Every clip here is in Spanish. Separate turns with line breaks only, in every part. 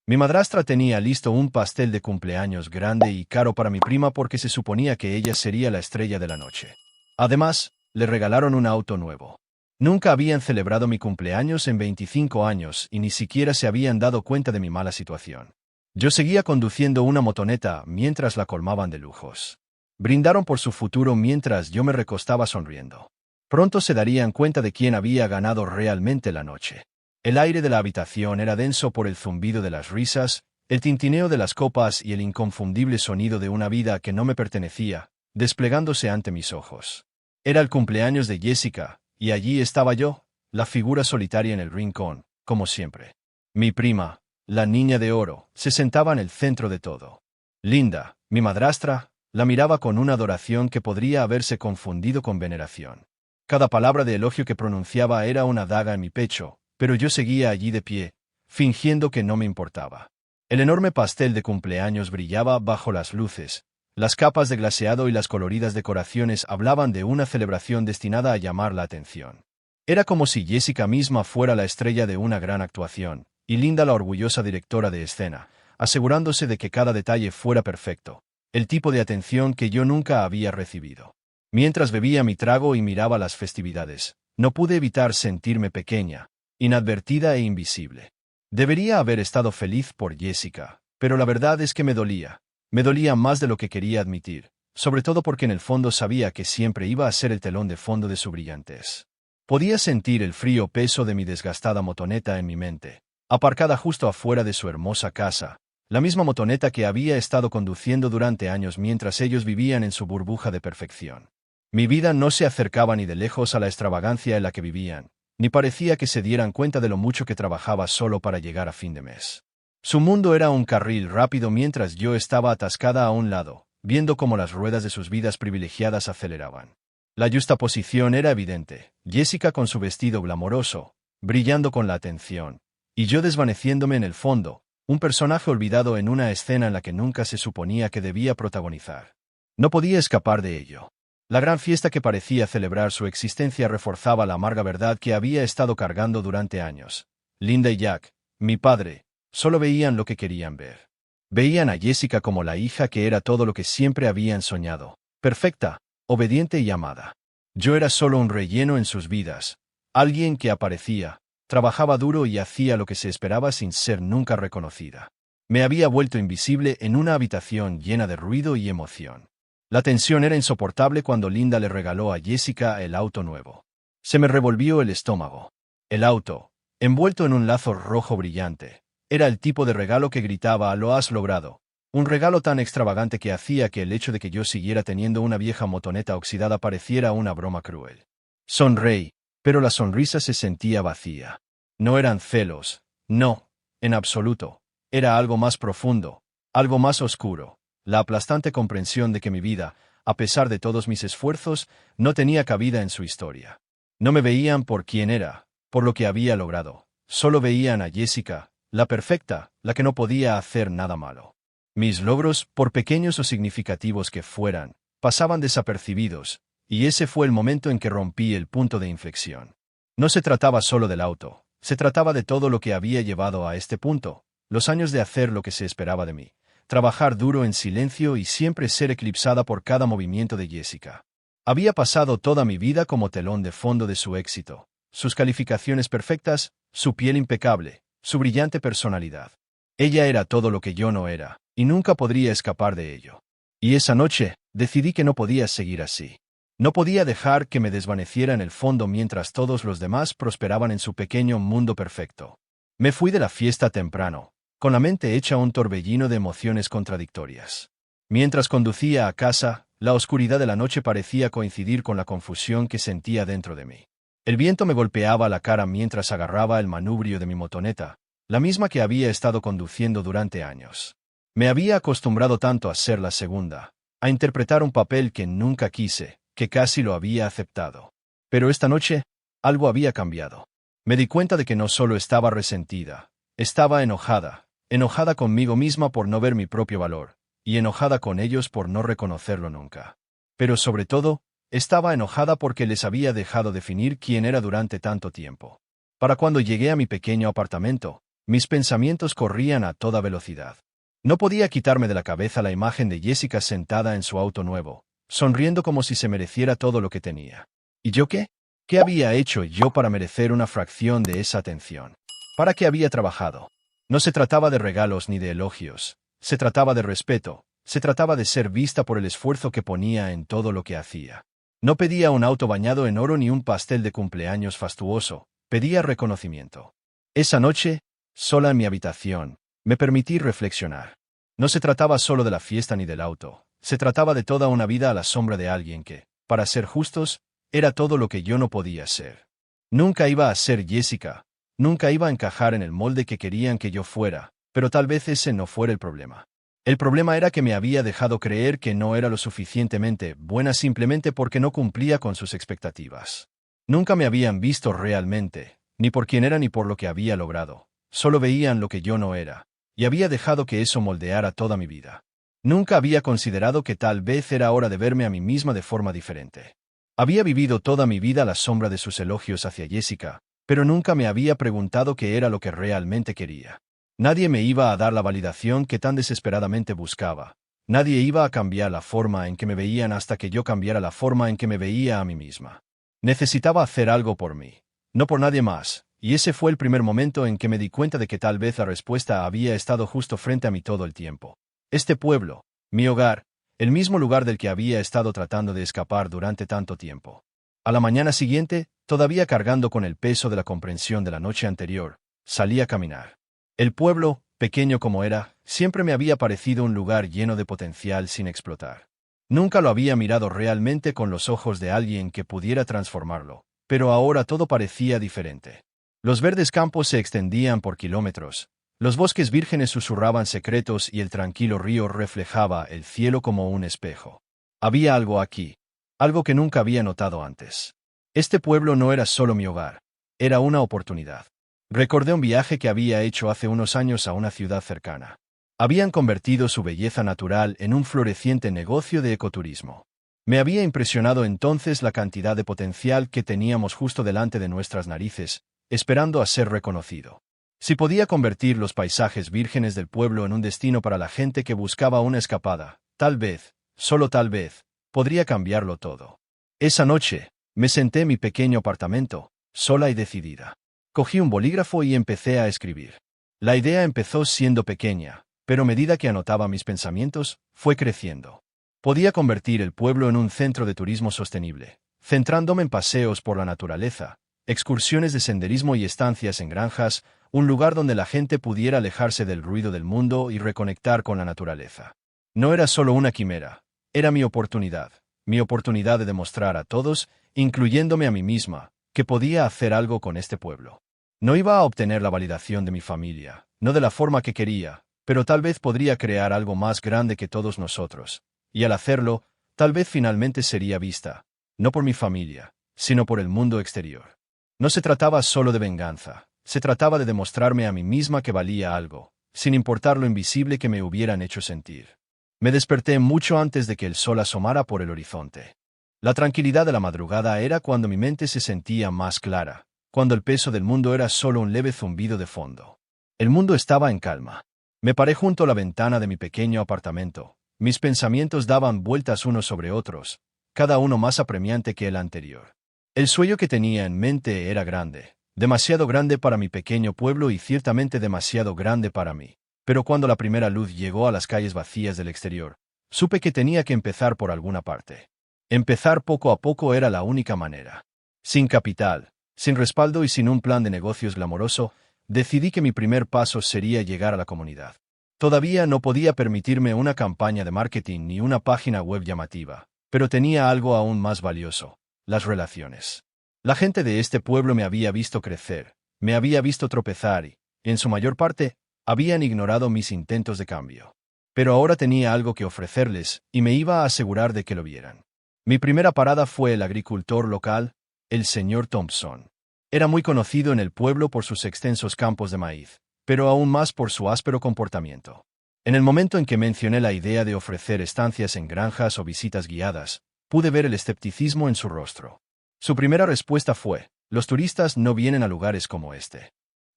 Mi madrastra tenía listo un pastel de cumpleaños grande y caro para mi prima porque se suponía que ella sería la estrella de la noche. Además, le regalaron un auto nuevo. Nunca habían celebrado mi cumpleaños en 25 años y ni siquiera se habían dado cuenta de mi mala situación. Yo seguía conduciendo una motoneta mientras la colmaban de lujos. Brindaron por su futuro mientras yo me recostaba sonriendo. Pronto se darían cuenta de quién había ganado realmente la noche. El aire de la habitación era denso por el zumbido de las risas, el tintineo de las copas y el inconfundible sonido de una vida que no me pertenecía, desplegándose ante mis ojos. Era el cumpleaños de Jessica, y allí estaba yo, la figura solitaria en el rincón, como siempre. Mi prima, la niña de oro, se sentaba en el centro de todo. Linda, mi madrastra, la miraba con una adoración que podría haberse confundido con veneración. Cada palabra de elogio que pronunciaba era una daga en mi pecho, pero yo seguía allí de pie, fingiendo que no me importaba. El enorme pastel de cumpleaños brillaba bajo las luces. Las capas de glaseado y las coloridas decoraciones hablaban de una celebración destinada a llamar la atención. Era como si Jessica misma fuera la estrella de una gran actuación, y Linda la orgullosa directora de escena, asegurándose de que cada detalle fuera perfecto, el tipo de atención que yo nunca había recibido. Mientras bebía mi trago y miraba las festividades, no pude evitar sentirme pequeña, inadvertida e invisible. Debería haber estado feliz por Jessica, pero la verdad es que me dolía. Me dolía más de lo que quería admitir, sobre todo porque en el fondo sabía que siempre iba a ser el telón de fondo de su brillantez. Podía sentir el frío peso de mi desgastada motoneta en mi mente, aparcada justo afuera de su hermosa casa, la misma motoneta que había estado conduciendo durante años mientras ellos vivían en su burbuja de perfección. Mi vida no se acercaba ni de lejos a la extravagancia en la que vivían, ni parecía que se dieran cuenta de lo mucho que trabajaba solo para llegar a fin de mes. Su mundo era un carril rápido mientras yo estaba atascada a un lado, viendo cómo las ruedas de sus vidas privilegiadas aceleraban. La yuxtaposición era evidente, Jessica con su vestido glamoroso, brillando con la atención, y yo desvaneciéndome en el fondo, un personaje olvidado en una escena en la que nunca se suponía que debía protagonizar. No podía escapar de ello. La gran fiesta que parecía celebrar su existencia reforzaba la amarga verdad que había estado cargando durante años. Linda y Jack, mi padre, solo veían lo que querían ver. Veían a Jessica como la hija que era todo lo que siempre habían soñado, perfecta, obediente y amada. Yo era solo un relleno en sus vidas, alguien que aparecía, trabajaba duro y hacía lo que se esperaba sin ser nunca reconocida. Me había vuelto invisible en una habitación llena de ruido y emoción. La tensión era insoportable cuando Linda le regaló a Jessica el auto nuevo. Se me revolvió el estómago. El auto, envuelto en un lazo rojo brillante, era el tipo de regalo que gritaba «Lo has logrado». Un regalo tan extravagante que hacía que el hecho de que yo siguiera teniendo una vieja motoneta oxidada pareciera una broma cruel. Sonreí, pero la sonrisa se sentía vacía. No eran celos, no, en absoluto. Era algo más profundo, algo más oscuro. La aplastante comprensión de que mi vida, a pesar de todos mis esfuerzos, no tenía cabida en su historia. No me veían por quién era, por lo que había logrado. Solo veían a Jessica, la perfecta, la que no podía hacer nada malo. Mis logros, por pequeños o significativos que fueran, pasaban desapercibidos, y ese fue el momento en que rompí el punto de inflexión. No se trataba solo del auto, se trataba de todo lo que había llevado a este punto, los años de hacer lo que se esperaba de mí. Trabajar duro en silencio y siempre ser eclipsada por cada movimiento de Jessica. Había pasado toda mi vida como telón de fondo de su éxito, sus calificaciones perfectas, su piel impecable, su brillante personalidad. Ella era todo lo que yo no era, y nunca podría escapar de ello. Y esa noche, decidí que no podía seguir así. No podía dejar que me desvaneciera en el fondo mientras todos los demás prosperaban en su pequeño mundo perfecto. Me fui de la fiesta temprano, con la mente hecha un torbellino de emociones contradictorias. Mientras conducía a casa, la oscuridad de la noche parecía coincidir con la confusión que sentía dentro de mí. El viento me golpeaba la cara mientras agarraba el manubrio de mi motoneta, la misma que había estado conduciendo durante años. Me había acostumbrado tanto a ser la segunda, a interpretar un papel que nunca quise, que casi lo había aceptado. Pero esta noche, algo había cambiado. Me di cuenta de que no solo estaba resentida, estaba enojada conmigo misma por no ver mi propio valor, y enojada con ellos por no reconocerlo nunca. Pero sobre todo, estaba enojada porque les había dejado definir quién era durante tanto tiempo. Para cuando llegué a mi pequeño apartamento, Mis pensamientos corrían a toda velocidad. No podía quitarme de la cabeza la imagen de Jessica sentada en su auto nuevo, sonriendo como si se mereciera todo lo que tenía. ¿Y yo qué? ¿Qué había hecho yo para merecer una fracción de esa atención? ¿Para qué había trabajado? No se trataba de regalos ni de elogios, se trataba de respeto, se trataba de ser vista por el esfuerzo que ponía en todo lo que hacía. No pedía un auto bañado en oro ni un pastel de cumpleaños fastuoso, pedía reconocimiento. Esa noche, sola en mi habitación, me permití reflexionar. No se trataba solo de la fiesta ni del auto, se trataba de toda una vida a la sombra de alguien que, para ser justos, era todo lo que yo no podía ser. Nunca iba a ser Jessica, nunca iba a encajar en el molde que querían que yo fuera, pero tal vez ese no fuera el problema. El problema era que me había dejado creer que no era lo suficientemente buena simplemente porque no cumplía con sus expectativas. Nunca me habían visto realmente, ni por quién era ni por lo que había logrado. Solo veían lo que yo no era, y había dejado que eso moldeara toda mi vida. Nunca había considerado que tal vez era hora de verme a mí misma de forma diferente. Había vivido toda mi vida a la sombra de sus elogios hacia Jessica, pero nunca me había preguntado qué era lo que realmente quería. Nadie me iba a dar la validación que tan desesperadamente buscaba. Nadie iba a cambiar la forma en que me veían hasta que yo cambiara la forma en que me veía a mí misma. Necesitaba hacer algo por mí, no por nadie más, y ese fue el primer momento en que me di cuenta de que tal vez la respuesta había estado justo frente a mí todo el tiempo. Este pueblo, mi hogar, el mismo lugar del que había estado tratando de escapar durante tanto tiempo. A la mañana siguiente, todavía cargando con el peso de la comprensión de la noche anterior, salí a caminar. El pueblo, pequeño como era, siempre me había parecido un lugar lleno de potencial sin explotar. Nunca lo había mirado realmente con los ojos de alguien que pudiera transformarlo, pero ahora todo parecía diferente. Los verdes campos se extendían por kilómetros, los bosques vírgenes susurraban secretos y el tranquilo río reflejaba el cielo como un espejo. Había algo aquí, algo que nunca había notado antes. Este pueblo no era solo mi hogar, era una oportunidad. Recordé un viaje que había hecho hace unos años a una ciudad cercana. Habían convertido su belleza natural en un floreciente negocio de ecoturismo. Me había impresionado entonces la cantidad de potencial que teníamos justo delante de nuestras narices, esperando a ser reconocido. Si podía convertir los paisajes vírgenes del pueblo en un destino para la gente que buscaba una escapada, tal vez, solo tal vez, podría cambiarlo todo. Esa noche, me senté en mi pequeño apartamento, sola y decidida. Cogí un bolígrafo y empecé a escribir. La idea empezó siendo pequeña, pero a medida que anotaba mis pensamientos, fue creciendo. Podía convertir el pueblo en un centro de turismo sostenible, centrándome en paseos por la naturaleza, excursiones de senderismo y estancias en granjas, un lugar donde la gente pudiera alejarse del ruido del mundo y reconectar con la naturaleza. No era solo una quimera, era mi oportunidad de demostrar a todos, incluyéndome a mí misma, que podía hacer algo con este pueblo. No iba a obtener la validación de mi familia, no de la forma que quería, pero tal vez podría crear algo más grande que todos nosotros, y al hacerlo, tal vez finalmente sería vista, no por mi familia, sino por el mundo exterior. No se trataba solo de venganza, se trataba de demostrarme a mí misma que valía algo, sin importar lo invisible que me hubieran hecho sentir. Me desperté mucho antes de que el sol asomara por el horizonte. La tranquilidad de la madrugada era cuando mi mente se sentía más clara, cuando el peso del mundo era solo un leve zumbido de fondo. El mundo estaba en calma. Me paré junto a la ventana de mi pequeño apartamento. Mis pensamientos daban vueltas unos sobre otros, cada uno más apremiante que el anterior. El sueño que tenía en mente era grande, demasiado grande para mi pequeño pueblo y ciertamente demasiado grande para mí. Pero cuando la primera luz llegó a las calles vacías del exterior, supe que tenía que empezar por alguna parte. Empezar poco a poco era la única manera. Sin capital, sin respaldo y sin un plan de negocios glamoroso, decidí que mi primer paso sería llegar a la comunidad. Todavía no podía permitirme una campaña de marketing ni una página web llamativa, pero tenía algo aún más valioso: las relaciones. La gente de este pueblo me había visto crecer, me había visto tropezar y, en su mayor parte, habían ignorado mis intentos de cambio. Pero ahora tenía algo que ofrecerles, y me iba a asegurar de que lo vieran. Mi primera parada fue el agricultor local, el señor Thompson. Era muy conocido en el pueblo por sus extensos campos de maíz, pero aún más por su áspero comportamiento. En el momento en que mencioné la idea de ofrecer estancias en granjas o visitas guiadas, pude ver el escepticismo en su rostro. Su primera respuesta fue: «Los turistas no vienen a lugares como este».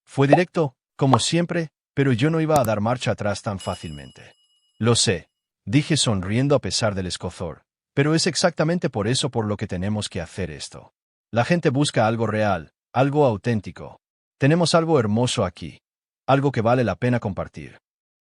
Fue directo, como siempre, pero yo no iba a dar marcha atrás tan fácilmente. Lo sé, dije sonriendo a pesar del escozor, pero es exactamente por eso por lo que tenemos que hacer esto. La gente busca algo real, algo auténtico. Tenemos algo hermoso aquí, algo que vale la pena compartir.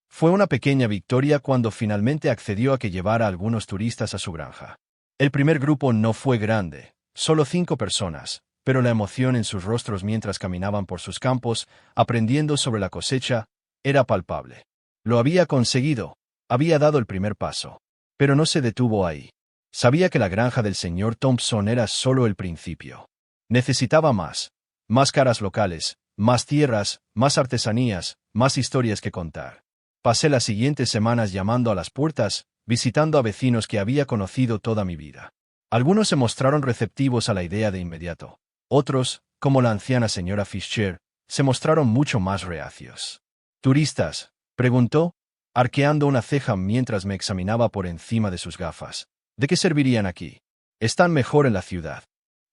Fue una pequeña victoria cuando finalmente accedió a que llevara a algunos turistas a su granja. El primer grupo no fue grande, solo 5 personas, pero la emoción en sus rostros mientras caminaban por sus campos, aprendiendo sobre la cosecha, era palpable. Lo había conseguido, había dado el primer paso. Pero no se detuvo ahí. Sabía que la granja del señor Thompson era solo el principio. Necesitaba más. Más caras locales, más tierras, más artesanías, más historias que contar. Pasé las siguientes semanas llamando a las puertas, visitando a vecinos que había conocido toda mi vida. Algunos se mostraron receptivos a la idea de inmediato. Otros, como la anciana señora Fischer, se mostraron mucho más reacios. ¿Turistas?, preguntó, arqueando una ceja mientras me examinaba por encima de sus gafas. ¿De qué servirían aquí? Están mejor en la ciudad.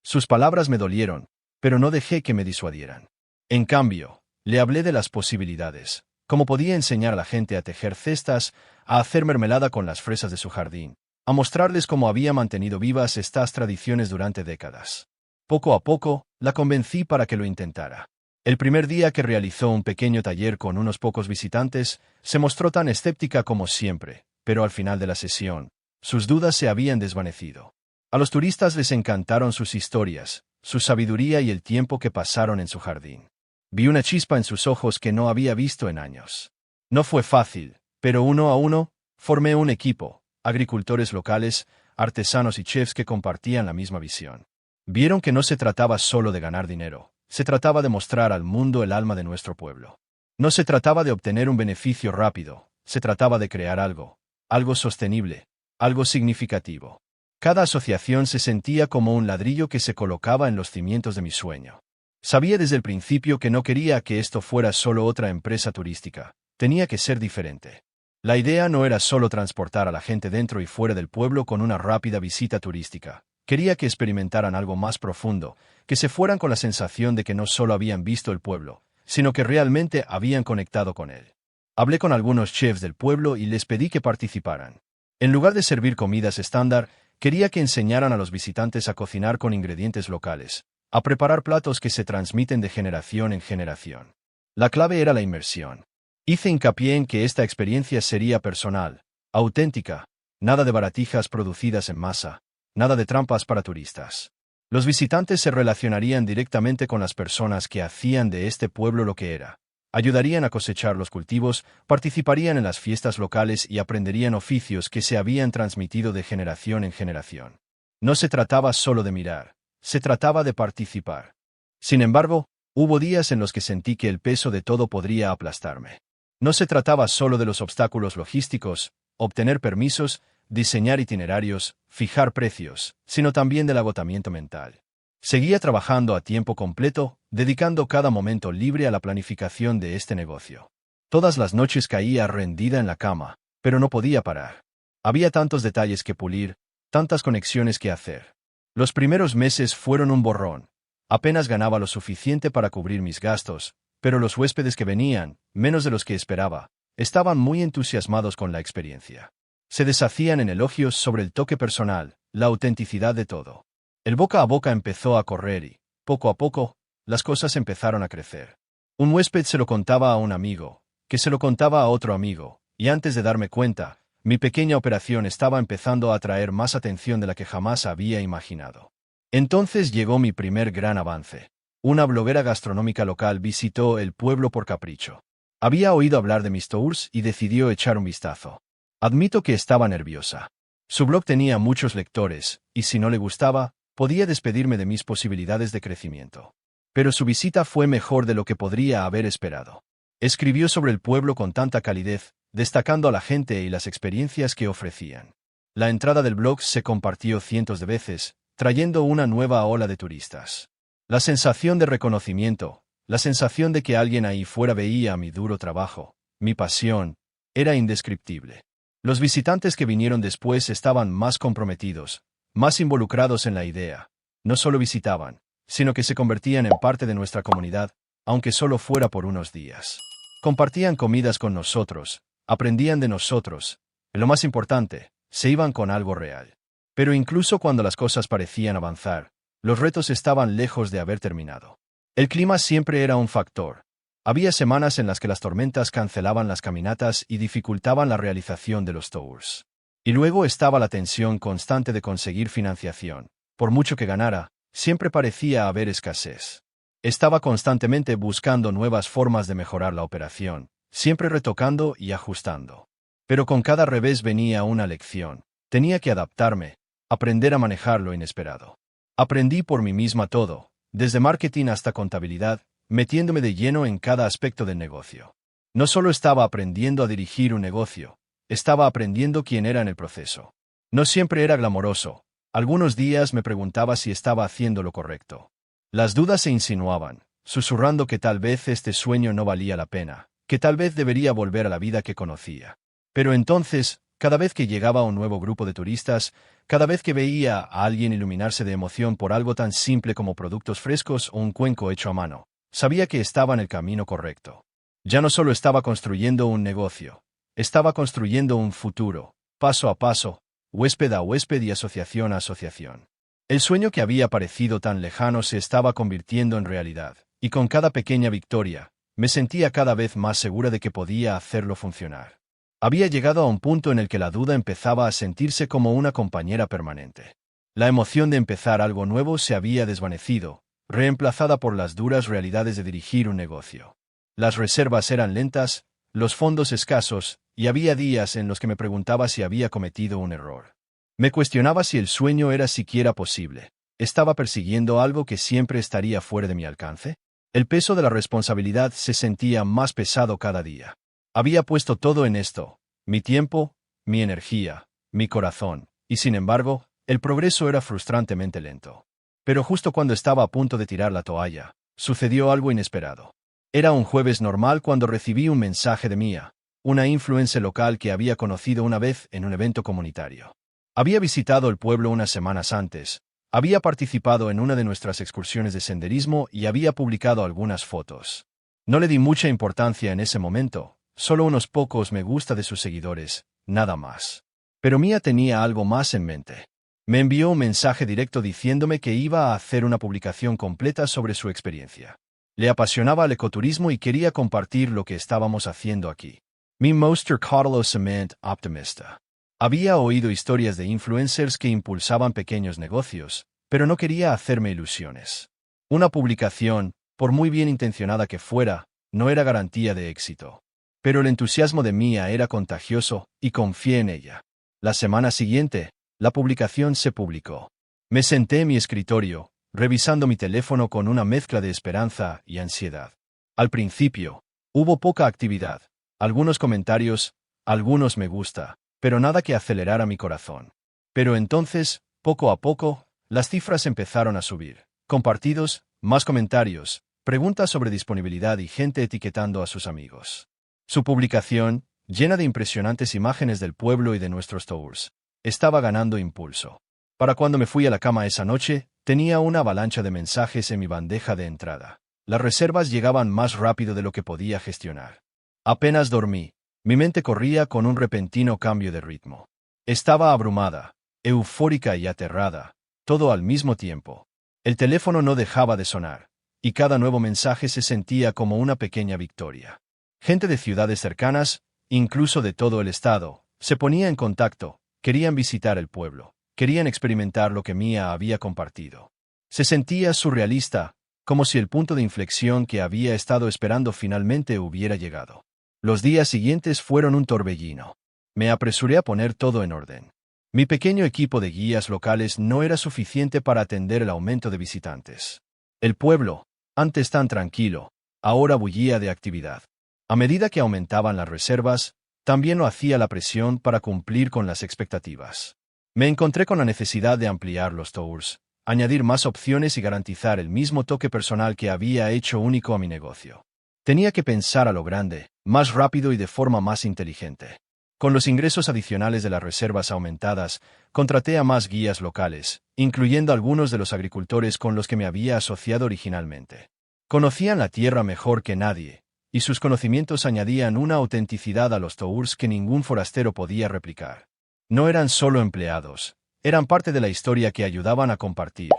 Sus palabras me dolieron, pero no dejé que me disuadieran. En cambio, le hablé de las posibilidades, cómo podía enseñar a la gente a tejer cestas, a hacer mermelada con las fresas de su jardín, a mostrarles cómo había mantenido vivas estas tradiciones durante décadas. Poco a poco, la convencí para que lo intentara. El primer día que realizó un pequeño taller con unos pocos visitantes, se mostró tan escéptica como siempre, pero al final de la sesión, sus dudas se habían desvanecido. A los turistas les encantaron sus historias, su sabiduría y el tiempo que pasaron en su jardín. Vi una chispa en sus ojos que no había visto en años. No fue fácil, pero uno a uno, formé un equipo, agricultores locales, artesanos y chefs que compartían la misma visión. Vieron que no se trataba solo de ganar dinero, se trataba de mostrar al mundo el alma de nuestro pueblo. No se trataba de obtener un beneficio rápido, se trataba de crear algo sostenible, algo significativo. Cada asociación se sentía como un ladrillo que se colocaba en los cimientos de mi sueño. Sabía desde el principio que no quería que esto fuera solo otra empresa turística, tenía que ser diferente. La idea no era solo transportar a la gente dentro y fuera del pueblo con una rápida visita turística. Quería que experimentaran algo más profundo, que se fueran con la sensación de que no solo habían visto el pueblo, sino que realmente habían conectado con él. Hablé con algunos chefs del pueblo y les pedí que participaran. En lugar de servir comidas estándar, quería que enseñaran a los visitantes a cocinar con ingredientes locales, a preparar platos que se transmiten de generación en generación. La clave era la inmersión. Hice hincapié en que esta experiencia sería personal, auténtica, nada de baratijas producidas en masa, nada de trampas para turistas. Los visitantes se relacionarían directamente con las personas que hacían de este pueblo lo que era. Ayudarían a cosechar los cultivos, participarían en las fiestas locales y aprenderían oficios que se habían transmitido de generación en generación. No se trataba solo de mirar, se trataba de participar. Sin embargo, hubo días en los que sentí que el peso de todo podría aplastarme. No se trataba solo de los obstáculos logísticos, obtener permisos, diseñar itinerarios, fijar precios, sino también del agotamiento mental. Seguía trabajando a tiempo completo, dedicando cada momento libre a la planificación de este negocio. Todas las noches caía rendida en la cama, pero no podía parar. Había tantos detalles que pulir, tantas conexiones que hacer. Los primeros meses fueron un borrón. Apenas ganaba lo suficiente para cubrir mis gastos, pero los huéspedes que venían, menos de los que esperaba, estaban muy entusiasmados con la experiencia. Se deshacían en elogios sobre el toque personal, la autenticidad de todo. El boca a boca empezó a correr y, poco a poco, las cosas empezaron a crecer. Un huésped se lo contaba a un amigo, que se lo contaba a otro amigo, y antes de darme cuenta, mi pequeña operación estaba empezando a atraer más atención de la que jamás había imaginado. Entonces llegó mi primer gran avance. Una bloguera gastronómica local visitó el pueblo por capricho. Había oído hablar de mis tours y decidió echar un vistazo. Admito que estaba nerviosa. Su blog tenía muchos lectores, y si no le gustaba, podía despedirme de mis posibilidades de crecimiento. Pero su visita fue mejor de lo que podría haber esperado. Escribió sobre el pueblo con tanta calidez, destacando a la gente y las experiencias que ofrecían. La entrada del blog se compartió cientos de veces, trayendo una nueva ola de turistas. La sensación de reconocimiento, la sensación de que alguien ahí fuera veía mi duro trabajo, mi pasión, era indescriptible. Los visitantes que vinieron después estaban más comprometidos, más involucrados en la idea. No solo visitaban, sino que se convertían en parte de nuestra comunidad, aunque solo fuera por unos días. Compartían comidas con nosotros, aprendían de nosotros, y lo más importante, se iban con algo real. Pero incluso cuando las cosas parecían avanzar, los retos estaban lejos de haber terminado. El clima siempre era un factor. Había semanas en las que las tormentas cancelaban las caminatas y dificultaban la realización de los tours. Y luego estaba la tensión constante de conseguir financiación. Por mucho que ganara, siempre parecía haber escasez. Estaba constantemente buscando nuevas formas de mejorar la operación, siempre retocando y ajustando. Pero con cada revés venía una lección. Tenía que adaptarme, aprender a manejar lo inesperado. Aprendí por mí misma todo, desde marketing hasta contabilidad, metiéndome de lleno en cada aspecto del negocio. No solo estaba aprendiendo a dirigir un negocio, estaba aprendiendo quién era en el proceso. No siempre era glamoroso. Algunos días me preguntaba si estaba haciendo lo correcto. Las dudas se insinuaban, susurrando que tal vez este sueño no valía la pena, que tal vez debería volver a la vida que conocía. Pero entonces, cada vez que llegaba un nuevo grupo de turistas, cada vez que veía a alguien iluminarse de emoción por algo tan simple como productos frescos o un cuenco hecho a mano, sabía que estaba en el camino correcto. Ya no solo estaba construyendo un negocio, estaba construyendo un futuro, paso a paso, huésped a huésped y asociación a asociación. El sueño que había parecido tan lejano se estaba convirtiendo en realidad, y con cada pequeña victoria, me sentía cada vez más segura de que podía hacerlo funcionar. Había llegado a un punto en el que la duda empezaba a sentirse como una compañera permanente. La emoción de empezar algo nuevo se había desvanecido, reemplazada por las duras realidades de dirigir un negocio. Las reservas eran lentas, los fondos escasos, y había días en los que me preguntaba si había cometido un error. Me cuestionaba si el sueño era siquiera posible. ¿Estaba persiguiendo algo que siempre estaría fuera de mi alcance? El peso de la responsabilidad se sentía más pesado cada día. Había puesto todo en esto, mi tiempo, mi energía, mi corazón, y sin embargo, el progreso era frustrantemente lento. Pero justo cuando estaba a punto de tirar la toalla, sucedió algo inesperado. Era un jueves normal cuando recibí un mensaje de Mia, una influencer local que había conocido una vez en un evento comunitario. Había visitado el pueblo unas semanas antes, había participado en una de nuestras excursiones de senderismo y había publicado algunas fotos. No le di mucha importancia en ese momento, solo unos pocos me gusta de sus seguidores, nada más. Pero Mia tenía algo más en mente. Me envió un mensaje directo diciéndome que iba a hacer una publicación completa sobre su experiencia. Le apasionaba el ecoturismo y quería compartir lo que estábamos haciendo aquí. Mi Monster Cotalo Cement Optimista. Había oído historias de influencers que impulsaban pequeños negocios, pero no quería hacerme ilusiones. Una publicación, por muy bien intencionada que fuera, no era garantía de éxito. Pero el entusiasmo de Mia era contagioso y confié en ella. La semana siguiente, la publicación se publicó. Me senté en mi escritorio, revisando mi teléfono con una mezcla de esperanza y ansiedad. Al principio, hubo poca actividad, algunos comentarios, algunos me gusta, pero nada que acelerara mi corazón. Pero entonces, poco a poco, las cifras empezaron a subir. Compartidos, más comentarios, preguntas sobre disponibilidad y gente etiquetando a sus amigos. Su publicación, llena de impresionantes imágenes del pueblo y de nuestros tours, estaba ganando impulso. Para cuando me fui a la cama esa noche, tenía una avalancha de mensajes en mi bandeja de entrada. Las reservas llegaban más rápido de lo que podía gestionar. Apenas dormí. Mi mente corría con un repentino cambio de ritmo. Estaba abrumada, eufórica y aterrada, todo al mismo tiempo. El teléfono no dejaba de sonar, y cada nuevo mensaje se sentía como una pequeña victoria. Gente de ciudades cercanas, incluso de todo el estado, se ponía en contacto, querían visitar el pueblo, querían experimentar lo que Mia había compartido. Se sentía surrealista, como si el punto de inflexión que había estado esperando finalmente hubiera llegado. Los días siguientes fueron un torbellino. Me apresuré a poner todo en orden. Mi pequeño equipo de guías locales no era suficiente para atender el aumento de visitantes. El pueblo, antes tan tranquilo, ahora bullía de actividad. A medida que aumentaban las reservas, también lo hacía la presión para cumplir con las expectativas. Me encontré con la necesidad de ampliar los tours, añadir más opciones y garantizar el mismo toque personal que había hecho único a mi negocio. Tenía que pensar a lo grande, más rápido y de forma más inteligente. Con los ingresos adicionales de las reservas aumentadas, contraté a más guías locales, incluyendo algunos de los agricultores con los que me había asociado originalmente. Conocían la tierra mejor que nadie, y sus conocimientos añadían una autenticidad a los tours que ningún forastero podía replicar. No eran solo empleados, eran parte de la historia que ayudaban a compartir,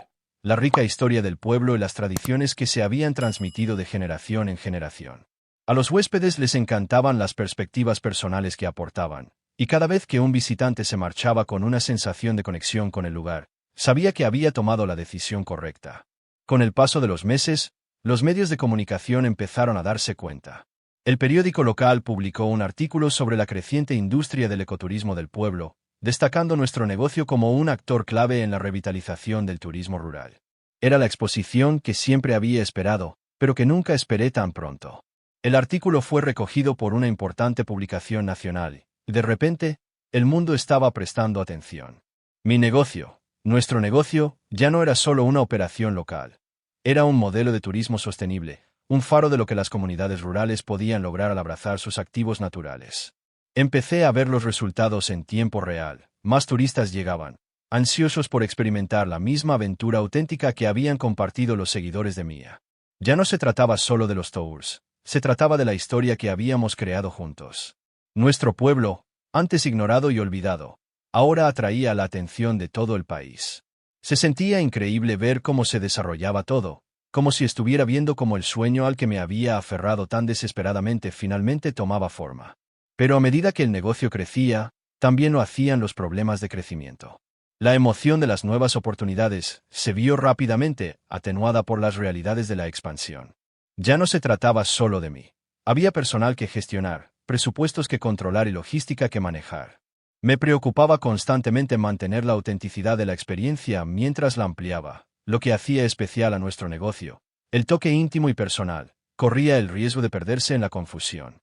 la rica historia del pueblo y las tradiciones que se habían transmitido de generación en generación. A los huéspedes les encantaban las perspectivas personales que aportaban, y cada vez que un visitante se marchaba con una sensación de conexión con el lugar, sabía que había tomado la decisión correcta. Con el paso de los meses, los medios de comunicación empezaron a darse cuenta. El periódico local publicó un artículo sobre la creciente industria del ecoturismo del pueblo, destacando nuestro negocio como un actor clave en la revitalización del turismo rural. Era la exposición que siempre había esperado, pero que nunca esperé tan pronto. El artículo fue recogido por una importante publicación nacional, y de repente, el mundo estaba prestando atención. Mi negocio, nuestro negocio, ya no era solo una operación local. Era un modelo de turismo sostenible, un faro de lo que las comunidades rurales podían lograr al abrazar sus activos naturales. Empecé a ver los resultados en tiempo real. Más turistas llegaban, ansiosos por experimentar la misma aventura auténtica que habían compartido los seguidores de Mía. Ya no se trataba solo de los tours, se trataba de la historia que habíamos creado juntos. Nuestro pueblo, antes ignorado y olvidado, ahora atraía la atención de todo el país. Se sentía increíble ver cómo se desarrollaba todo, como si estuviera viendo cómo el sueño al que me había aferrado tan desesperadamente finalmente tomaba forma. Pero a medida que el negocio crecía, también lo hacían los problemas de crecimiento. La emoción de las nuevas oportunidades se vio rápidamente atenuada por las realidades de la expansión. Ya no se trataba solo de mí. Había personal que gestionar, presupuestos que controlar y logística que manejar. Me preocupaba constantemente mantener la autenticidad de la experiencia mientras la ampliaba, lo que hacía especial a nuestro negocio. El toque íntimo y personal corría el riesgo de perderse en la confusión.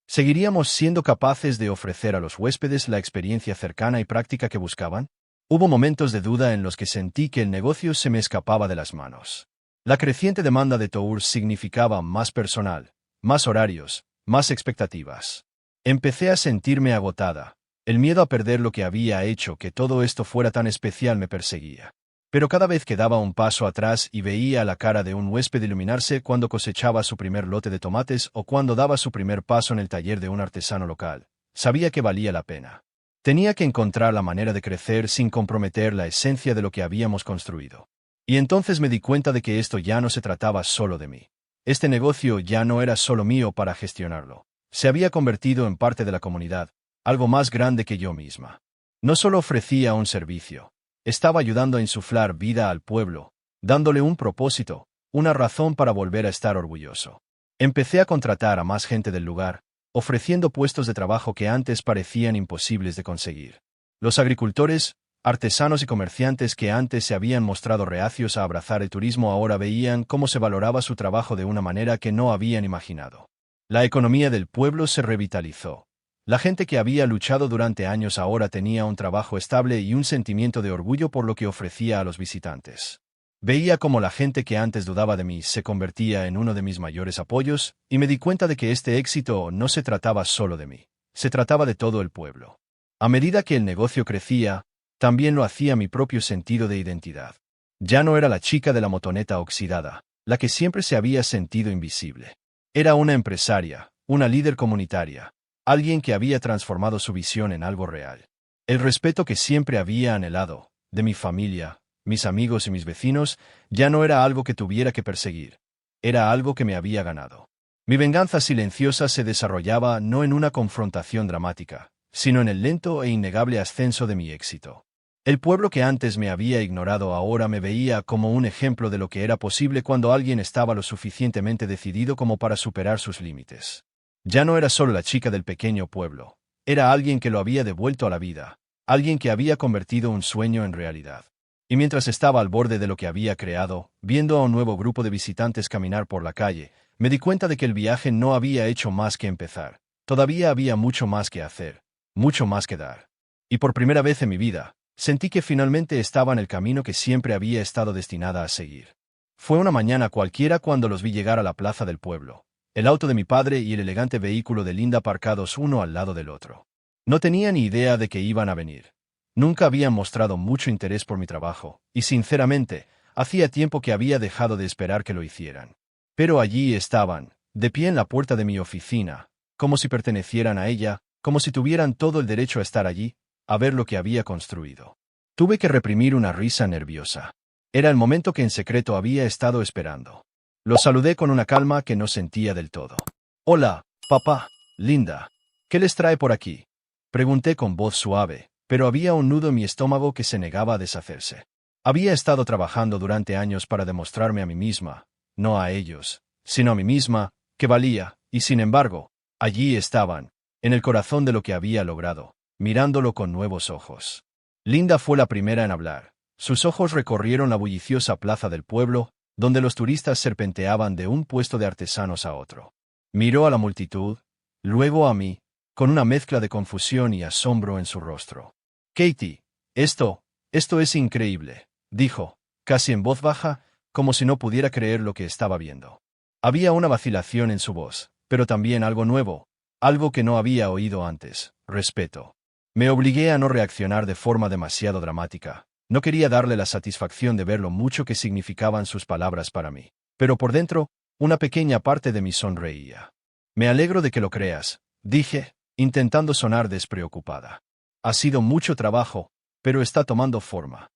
¿Seguiríamos siendo capaces de ofrecer a los huéspedes la experiencia cercana y práctica que buscaban? Hubo momentos de duda en los que sentí que el negocio se me escapaba de las manos. La creciente demanda de tours significaba más personal, más horarios, más expectativas. Empecé a sentirme agotada. El miedo a perder lo que había hecho que todo esto fuera tan especial me perseguía. Pero cada vez que daba un paso atrás y veía la cara de un huésped iluminarse cuando cosechaba su primer lote de tomates o cuando daba su primer paso en el taller de un artesano local, sabía que valía la pena. Tenía que encontrar la manera de crecer sin comprometer la esencia de lo que habíamos construido. Y entonces me di cuenta de que esto ya no se trataba solo de mí. Este negocio ya no era solo mío para gestionarlo. Se había convertido en parte de la comunidad, algo más grande que yo misma. No solo ofrecía un servicio, estaba ayudando a insuflar vida al pueblo, dándole un propósito, una razón para volver a estar orgulloso. Empecé a contratar a más gente del lugar, ofreciendo puestos de trabajo que antes parecían imposibles de conseguir. Los agricultores, artesanos y comerciantes que antes se habían mostrado reacios a abrazar el turismo ahora veían cómo se valoraba su trabajo de una manera que no habían imaginado. La economía del pueblo se revitalizó. La gente que había luchado durante años ahora tenía un trabajo estable y un sentimiento de orgullo por lo que ofrecía a los visitantes. Veía cómo la gente que antes dudaba de mí se convertía en uno de mis mayores apoyos, y me di cuenta de que este éxito no se trataba solo de mí, se trataba de todo el pueblo. A medida que el negocio crecía, también lo hacía mi propio sentido de identidad. Ya no era la chica de la motoneta oxidada, la que siempre se había sentido invisible. Era una empresaria, una líder comunitaria, alguien que había transformado su visión en algo real. El respeto que siempre había anhelado, de mi familia, mis amigos y mis vecinos, ya no era algo que tuviera que perseguir. Era algo que me había ganado. Mi venganza silenciosa se desarrollaba no en una confrontación dramática, sino en el lento e innegable ascenso de mi éxito. El pueblo que antes me había ignorado ahora me veía como un ejemplo de lo que era posible cuando alguien estaba lo suficientemente decidido como para superar sus límites. Ya no era solo la chica del pequeño pueblo, era alguien que lo había devuelto a la vida, alguien que había convertido un sueño en realidad. Y mientras estaba al borde de lo que había creado, viendo a un nuevo grupo de visitantes caminar por la calle, me di cuenta de que el viaje no había hecho más que empezar. Todavía había mucho más que hacer, mucho más que dar. Y por primera vez en mi vida, sentí que finalmente estaba en el camino que siempre había estado destinada a seguir. Fue una mañana cualquiera cuando los vi llegar a la plaza del pueblo. El auto de mi padre y el elegante vehículo de Linda aparcados uno al lado del otro. No tenía ni idea de que iban a venir. Nunca habían mostrado mucho interés por mi trabajo, y sinceramente, hacía tiempo que había dejado de esperar que lo hicieran. Pero allí estaban, de pie en la puerta de mi oficina, como si pertenecieran a ella, como si tuvieran todo el derecho a estar allí, a ver lo que había construido. Tuve que reprimir una risa nerviosa. Era el momento que en secreto había estado esperando. Lo saludé con una calma que no sentía del todo. «Hola, papá, Linda. ¿Qué les trae por aquí?», pregunté con voz suave, pero había un nudo en mi estómago que se negaba a deshacerse. Había estado trabajando durante años para demostrarme a mí misma, no a ellos, sino a mí misma, que valía, y sin embargo, allí estaban, en el corazón de lo que había logrado, mirándolo con nuevos ojos. Linda fue la primera en hablar. Sus ojos recorrieron la bulliciosa plaza del pueblo, donde los turistas serpenteaban de un puesto de artesanos a otro. Miró a la multitud, luego a mí, con una mezcla de confusión y asombro en su rostro. «Katie, esto es increíble», dijo, casi en voz baja, como si no pudiera creer lo que estaba viendo. Había una vacilación en su voz, pero también algo nuevo, algo que no había oído antes: respeto. Me obligué a no reaccionar de forma demasiado dramática. No quería darle la satisfacción de ver lo mucho que significaban sus palabras para mí. Pero por dentro, una pequeña parte de mí sonreía. «Me alegro de que lo creas», dije, intentando sonar despreocupada. «Ha sido mucho trabajo, pero está tomando forma».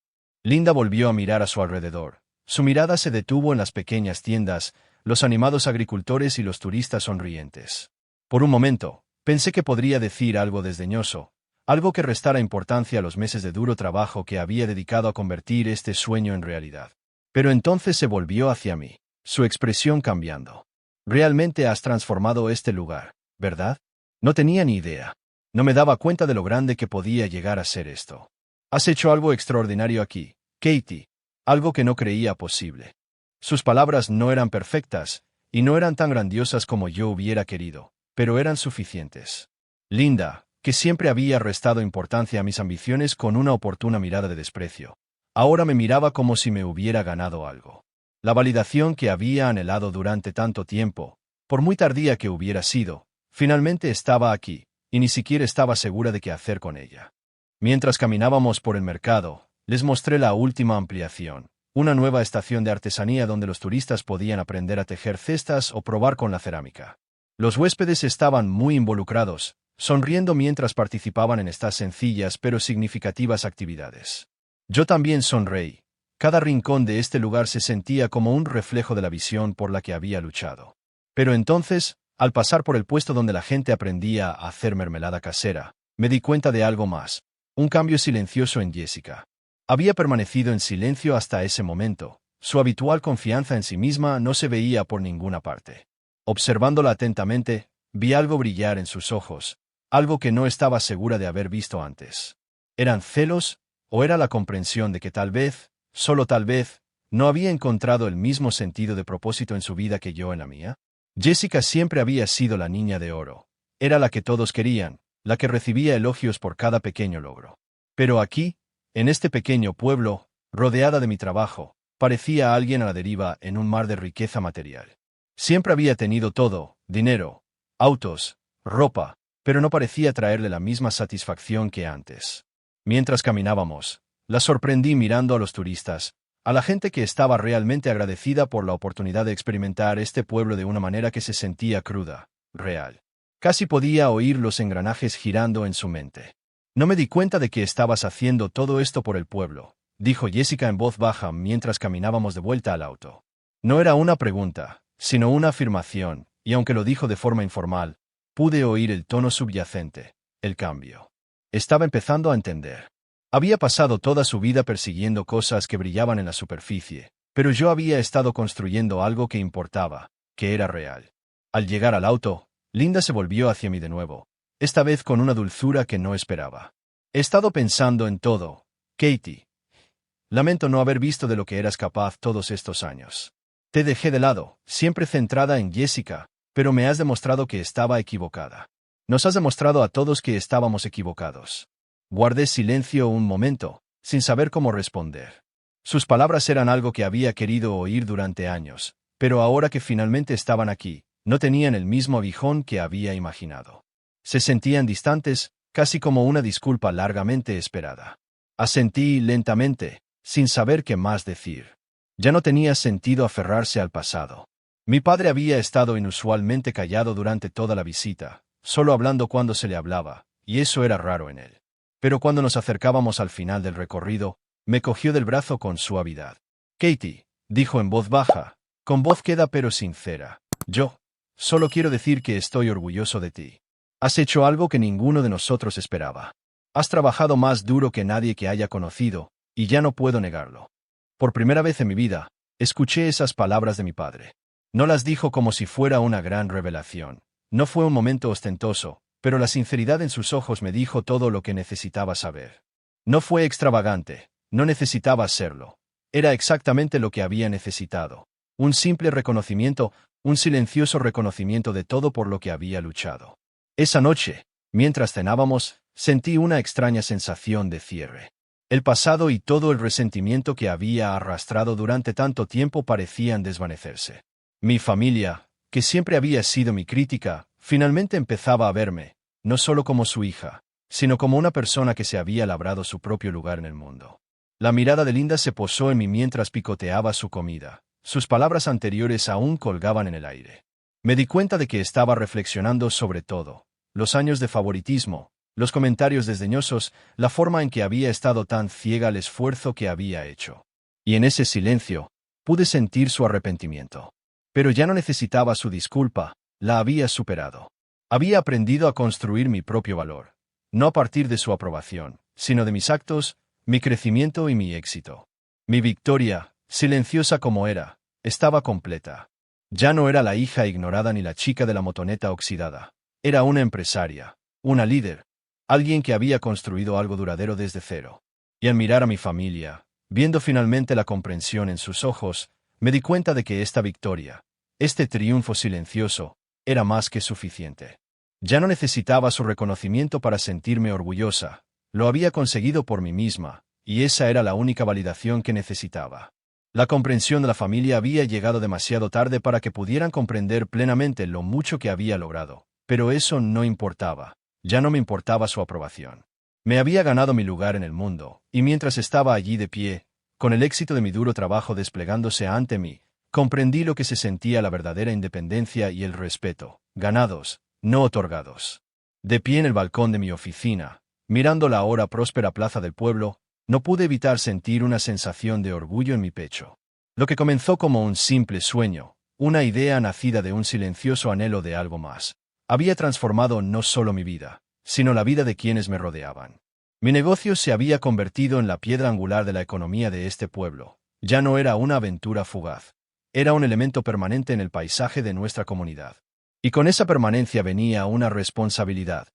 Linda volvió a mirar a su alrededor. Su mirada se detuvo en las pequeñas tiendas, los animados agricultores y los turistas sonrientes. Por un momento, pensé que podría decir algo desdeñoso, algo que restara importancia a los meses de duro trabajo que había dedicado a convertir este sueño en realidad. Pero entonces se volvió hacia mí, su expresión cambiando. «Realmente has transformado este lugar, ¿verdad?». No tenía ni idea. No me daba cuenta de lo grande que podía llegar a ser esto. «Has hecho algo extraordinario aquí, Katie», algo que no creía posible. Sus palabras no eran perfectas, y no eran tan grandiosas como yo hubiera querido, pero eran suficientes. Linda, que siempre había restado importancia a mis ambiciones con una oportuna mirada de desprecio, ahora me miraba como si me hubiera ganado algo. La validación que había anhelado durante tanto tiempo, por muy tardía que hubiera sido, finalmente estaba aquí, y ni siquiera estaba segura de qué hacer con ella. Mientras caminábamos por el mercado, les mostré la última ampliación, una nueva estación de artesanía donde los turistas podían aprender a tejer cestas o probar con la cerámica. Los huéspedes estaban muy involucrados, sonriendo mientras participaban en estas sencillas pero significativas actividades. Yo también sonreí. Cada rincón de este lugar se sentía como un reflejo de la visión por la que había luchado. Pero entonces, al pasar por el puesto donde la gente aprendía a hacer mermelada casera, me di cuenta de algo más, un cambio silencioso en Jessica. Había permanecido en silencio hasta ese momento. Su habitual confianza en sí misma no se veía por ninguna parte. Observándola atentamente, vi algo brillar en sus ojos, algo que no estaba segura de haber visto antes. ¿Eran celos, o era la comprensión de que tal vez, solo tal vez, no había encontrado el mismo sentido de propósito en su vida que yo en la mía? Jessica siempre había sido la niña de oro. Era la que todos querían, la que recibía elogios por cada pequeño logro. Pero aquí, en este pequeño pueblo, rodeada de mi trabajo, parecía alguien a la deriva en un mar de riqueza material. Siempre había tenido todo: dinero, autos, ropa, pero no parecía traerle la misma satisfacción que antes. Mientras caminábamos, la sorprendí mirando a los turistas, a la gente que estaba realmente agradecida por la oportunidad de experimentar este pueblo de una manera que se sentía cruda, real. Casi podía oír los engranajes girando en su mente. «No me di cuenta de que estabas haciendo todo esto por el pueblo», dijo Jessica en voz baja mientras caminábamos de vuelta al auto. No era una pregunta, sino una afirmación, y aunque lo dijo de forma informal, pude oír el tono subyacente, el cambio. Estaba empezando a entender. Había pasado toda su vida persiguiendo cosas que brillaban en la superficie, pero yo había estado construyendo algo que importaba, que era real. Al llegar al auto, Linda se volvió hacia mí de nuevo, esta vez con una dulzura que no esperaba. «He estado pensando en todo, Katie. Lamento no haber visto de lo que eras capaz todos estos años. Te dejé de lado, siempre centrada en Jessica, pero me has demostrado que estaba equivocada. Nos has demostrado a todos que estábamos equivocados». Guardé silencio un momento, sin saber cómo responder. Sus palabras eran algo que había querido oír durante años, pero ahora que finalmente estaban aquí, no tenían el mismo aguijón que había imaginado. Se sentían distantes, casi como una disculpa largamente esperada. Asentí lentamente, sin saber qué más decir. Ya no tenía sentido aferrarse al pasado. Mi padre había estado inusualmente callado durante toda la visita, solo hablando cuando se le hablaba, y eso era raro en él. Pero cuando nos acercábamos al final del recorrido, me cogió del brazo con suavidad. Katie, dijo en voz baja, con voz queda pero sincera. Yo solo quiero decir que estoy orgulloso de ti. Has hecho algo que ninguno de nosotros esperaba. Has trabajado más duro que nadie que haya conocido, y ya no puedo negarlo. Por primera vez en mi vida, escuché esas palabras de mi padre. No las dijo como si fuera una gran revelación. No fue un momento ostentoso, pero la sinceridad en sus ojos me dijo todo lo que necesitaba saber. No fue extravagante, no necesitaba serlo. Era exactamente lo que había necesitado. Un simple reconocimiento, un silencioso reconocimiento de todo por lo que había luchado. Esa noche, mientras cenábamos, sentí una extraña sensación de cierre. El pasado y todo el resentimiento que había arrastrado durante tanto tiempo parecían desvanecerse. Mi familia, que siempre había sido mi crítica, finalmente empezaba a verme, no solo como su hija, sino como una persona que se había labrado su propio lugar en el mundo. La mirada de Linda se posó en mí mientras picoteaba su comida. Sus palabras anteriores aún colgaban en el aire. Me di cuenta de que estaba reflexionando sobre todo: los años de favoritismo, los comentarios desdeñosos, la forma en que había estado tan ciega al esfuerzo que había hecho. Y en ese silencio, pude sentir su arrepentimiento. Pero ya no necesitaba su disculpa, la había superado. Había aprendido a construir mi propio valor, no a partir de su aprobación, sino de mis actos, mi crecimiento y mi éxito. Mi victoria, silenciosa como era, estaba completa. Ya no era la hija ignorada ni la chica de la motoneta oxidada. Era una empresaria, una líder, alguien que había construido algo duradero desde cero. Y al mirar a mi familia, viendo finalmente la comprensión en sus ojos, me di cuenta de que esta victoria, este triunfo silencioso, era más que suficiente. Ya no necesitaba su reconocimiento para sentirme orgullosa, lo había conseguido por mí misma, y esa era la única validación que necesitaba. La comprensión de la familia había llegado demasiado tarde para que pudieran comprender plenamente lo mucho que había logrado, pero eso no importaba, ya no me importaba su aprobación. Me había ganado mi lugar en el mundo, y mientras estaba allí de pie, con el éxito de mi duro trabajo desplegándose ante mí, comprendí lo que se sentía la verdadera independencia y el respeto, ganados, no otorgados. De pie en el balcón de mi oficina, mirando la ahora próspera plaza del pueblo, no pude evitar sentir una sensación de orgullo en mi pecho. Lo que comenzó como un simple sueño, una idea nacida de un silencioso anhelo de algo más, había transformado no solo mi vida, sino la vida de quienes me rodeaban. Mi negocio se había convertido en la piedra angular de la economía de este pueblo. Ya no era una aventura fugaz. Era un elemento permanente en el paisaje de nuestra comunidad. Y con esa permanencia venía una responsabilidad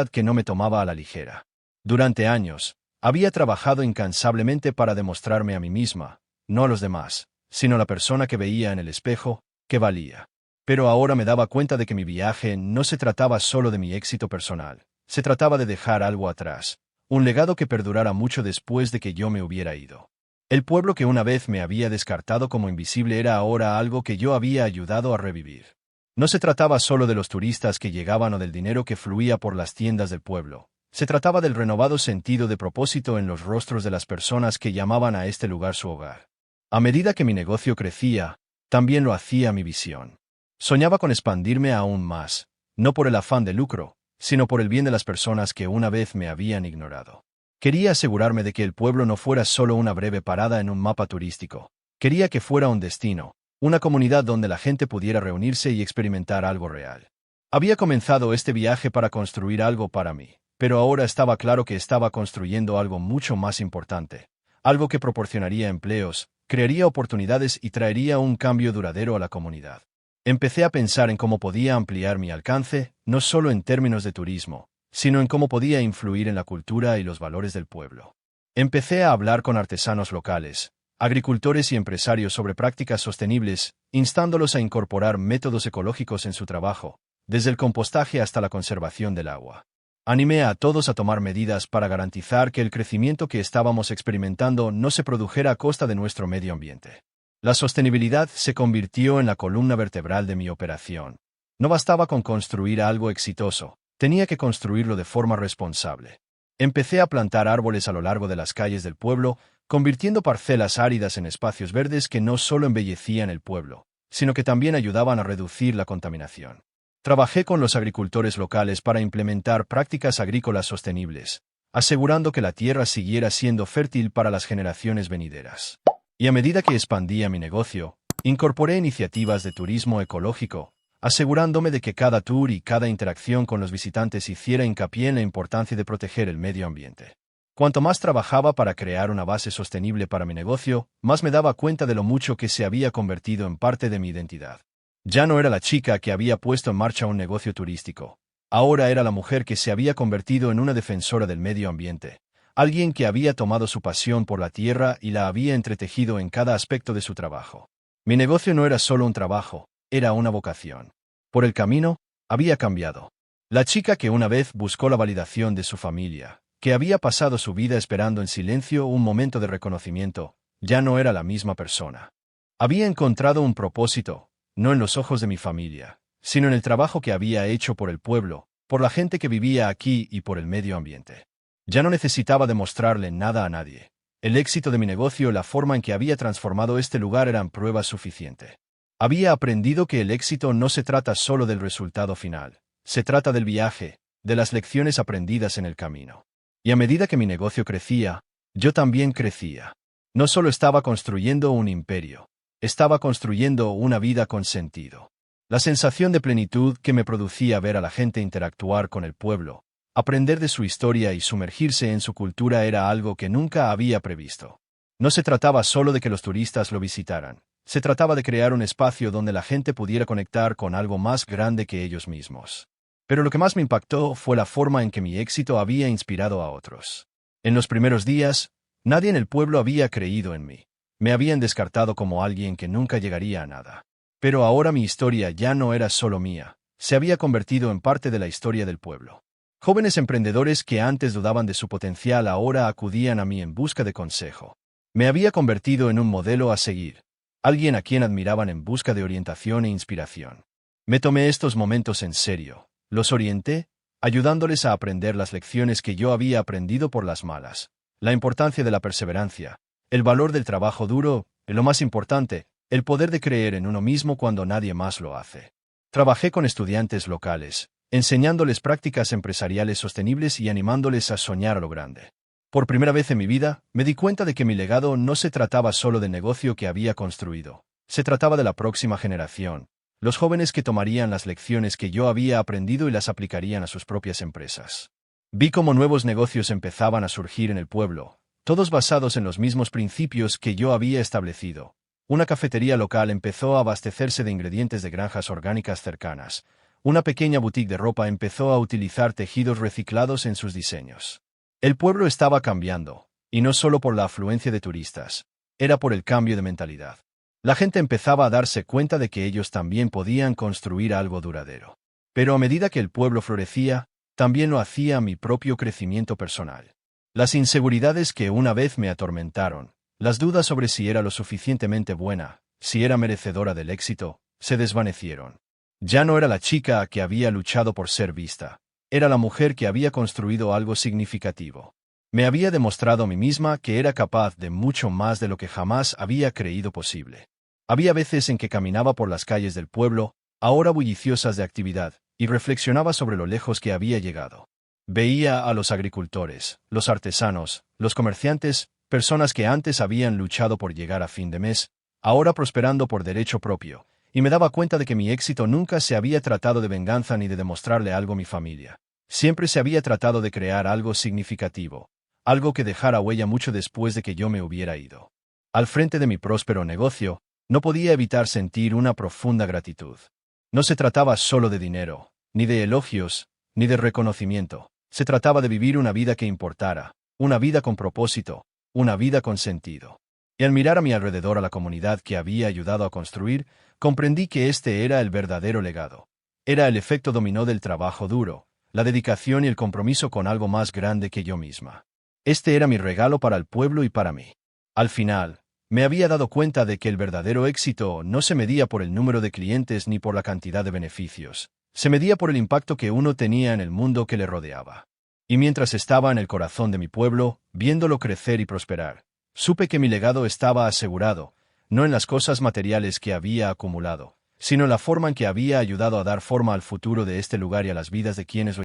que no me tomaba a la ligera. Durante años, había trabajado incansablemente para demostrarme a mí misma, no a los demás, sino a la persona que veía en el espejo, que valía. Pero ahora me daba cuenta de que mi viaje no se trataba solo de mi éxito personal, se trataba de dejar algo atrás, un legado que perdurara mucho después de que yo me hubiera ido. El pueblo que una vez me había descartado como invisible era ahora algo que yo había ayudado a revivir. No se trataba solo de los turistas que llegaban o del dinero que fluía por las tiendas del pueblo. Se trataba del renovado sentido de propósito en los rostros de las personas que llamaban a este lugar su hogar. A medida que mi negocio crecía, también lo hacía mi visión. Soñaba con expandirme aún más, no por el afán de lucro, sino por el bien de las personas que una vez me habían ignorado. Quería asegurarme de que el pueblo no fuera solo una breve parada en un mapa turístico. Quería que fuera un destino, una comunidad donde la gente pudiera reunirse y experimentar algo real. Había comenzado este viaje para construir algo para mí, pero ahora estaba claro que estaba construyendo algo mucho más importante, algo que proporcionaría empleos, crearía oportunidades y traería un cambio duradero a la comunidad. Empecé a pensar en cómo podía ampliar mi alcance, no solo en términos de turismo, sino en cómo podía influir en la cultura y los valores del pueblo. Empecé a hablar con artesanos locales, agricultores y empresarios sobre prácticas sostenibles, instándolos a incorporar métodos ecológicos en su trabajo, desde el compostaje hasta la conservación del agua. Animé a todos a tomar medidas para garantizar que el crecimiento que estábamos experimentando no se produjera a costa de nuestro medio ambiente. La sostenibilidad se convirtió en la columna vertebral de mi operación. No bastaba con construir algo exitoso, tenía que construirlo de forma responsable. Empecé a plantar árboles a lo largo de las calles del pueblo, convirtiendo parcelas áridas en espacios verdes que no solo embellecían el pueblo, sino que también ayudaban a reducir la contaminación. Trabajé con los agricultores locales para implementar prácticas agrícolas sostenibles, asegurando que la tierra siguiera siendo fértil para las generaciones venideras. Y a medida que expandía mi negocio, incorporé iniciativas de turismo ecológico, asegurándome de que cada tour y cada interacción con los visitantes hiciera hincapié en la importancia de proteger el medio ambiente. Cuanto más trabajaba para crear una base sostenible para mi negocio, más me daba cuenta de lo mucho que se había convertido en parte de mi identidad. Ya no era la chica que había puesto en marcha un negocio turístico. Ahora era la mujer que se había convertido en una defensora del medio ambiente, alguien que había tomado su pasión por la tierra y la había entretejido en cada aspecto de su trabajo. Mi negocio no era solo un trabajo, era una vocación. Por el camino, había cambiado. La chica que una vez buscó la validación de su familia, que había pasado su vida esperando en silencio un momento de reconocimiento, ya no era la misma persona. Había encontrado un propósito, no en los ojos de mi familia, sino en el trabajo que había hecho por el pueblo, por la gente que vivía aquí y por el medio ambiente. Ya no necesitaba demostrarle nada a nadie. El éxito de mi negocio y la forma en que había transformado este lugar eran prueba suficiente. Había aprendido que el éxito no se trata solo del resultado final, se trata del viaje, de las lecciones aprendidas en el camino. Y a medida que mi negocio crecía, yo también crecía. No solo estaba construyendo un imperio, estaba construyendo una vida con sentido. La sensación de plenitud que me producía ver a la gente interactuar con el pueblo, aprender de su historia y sumergirse en su cultura era algo que nunca había previsto. No se trataba solo de que los turistas lo visitaran, se trataba de crear un espacio donde la gente pudiera conectar con algo más grande que ellos mismos. Pero lo que más me impactó fue la forma en que mi éxito había inspirado a otros. En los primeros días, nadie en el pueblo había creído en mí. Me habían descartado como alguien que nunca llegaría a nada. Pero ahora mi historia ya no era solo mía, se había convertido en parte de la historia del pueblo. Jóvenes emprendedores que antes dudaban de su potencial ahora acudían a mí en busca de consejo. Me había convertido en un modelo a seguir, alguien a quien admiraban en busca de orientación e inspiración. Me tomé estos momentos en serio, los orienté, ayudándoles a aprender las lecciones que yo había aprendido por las malas, la importancia de la perseverancia, el valor del trabajo duro, y lo más importante, el poder de creer en uno mismo cuando nadie más lo hace. Trabajé con estudiantes locales, enseñándoles prácticas empresariales sostenibles y animándoles a soñar a lo grande. Por primera vez en mi vida, me di cuenta de que mi legado no se trataba solo del negocio que había construido, se trataba de la próxima generación, los jóvenes que tomarían las lecciones que yo había aprendido y las aplicarían a sus propias empresas. Vi cómo nuevos negocios empezaban a surgir en el pueblo, todos basados en los mismos principios que yo había establecido. Una cafetería local empezó a abastecerse de ingredientes de granjas orgánicas cercanas. Una pequeña boutique de ropa empezó a utilizar tejidos reciclados en sus diseños. El pueblo estaba cambiando, y no solo por la afluencia de turistas, era por el cambio de mentalidad. La gente empezaba a darse cuenta de que ellos también podían construir algo duradero. Pero a medida que el pueblo florecía, también lo hacía mi propio crecimiento personal. Las inseguridades que una vez me atormentaron, las dudas sobre si era lo suficientemente buena, si era merecedora del éxito, se desvanecieron. Ya no era la chica que había luchado por ser vista, era la mujer que había construido algo significativo. Me había demostrado a mí misma que era capaz de mucho más de lo que jamás había creído posible. Había veces en que caminaba por las calles del pueblo, ahora bulliciosas de actividad, y reflexionaba sobre lo lejos que había llegado. Veía a los agricultores, los artesanos, los comerciantes, personas que antes habían luchado por llegar a fin de mes, ahora prosperando por derecho propio, y me daba cuenta de que mi éxito nunca se había tratado de venganza ni de demostrarle algo a mi familia. Siempre se había tratado de crear algo significativo, algo que dejara huella mucho después de que yo me hubiera ido. Al frente de mi próspero negocio, no podía evitar sentir una profunda gratitud. No se trataba solo de dinero, ni de elogios, ni de reconocimiento. Se trataba de vivir una vida que importara, una vida con propósito, una vida con sentido. Y al mirar a mi alrededor a la comunidad que había ayudado a construir, comprendí que este era el verdadero legado. Era el efecto dominó del trabajo duro, la dedicación y el compromiso con algo más grande que yo misma. Este era mi regalo para el pueblo y para mí. Al final, me había dado cuenta de que el verdadero éxito no se medía por el número de clientes ni por la cantidad de beneficios. Se medía por el impacto que uno tenía en el mundo que le rodeaba. Y mientras estaba en el corazón de mi pueblo, viéndolo crecer y prosperar, supe que mi legado estaba asegurado, no en las cosas materiales que había acumulado, sino en la forma en que había ayudado a dar forma al futuro de este lugar y a las vidas de quienes lo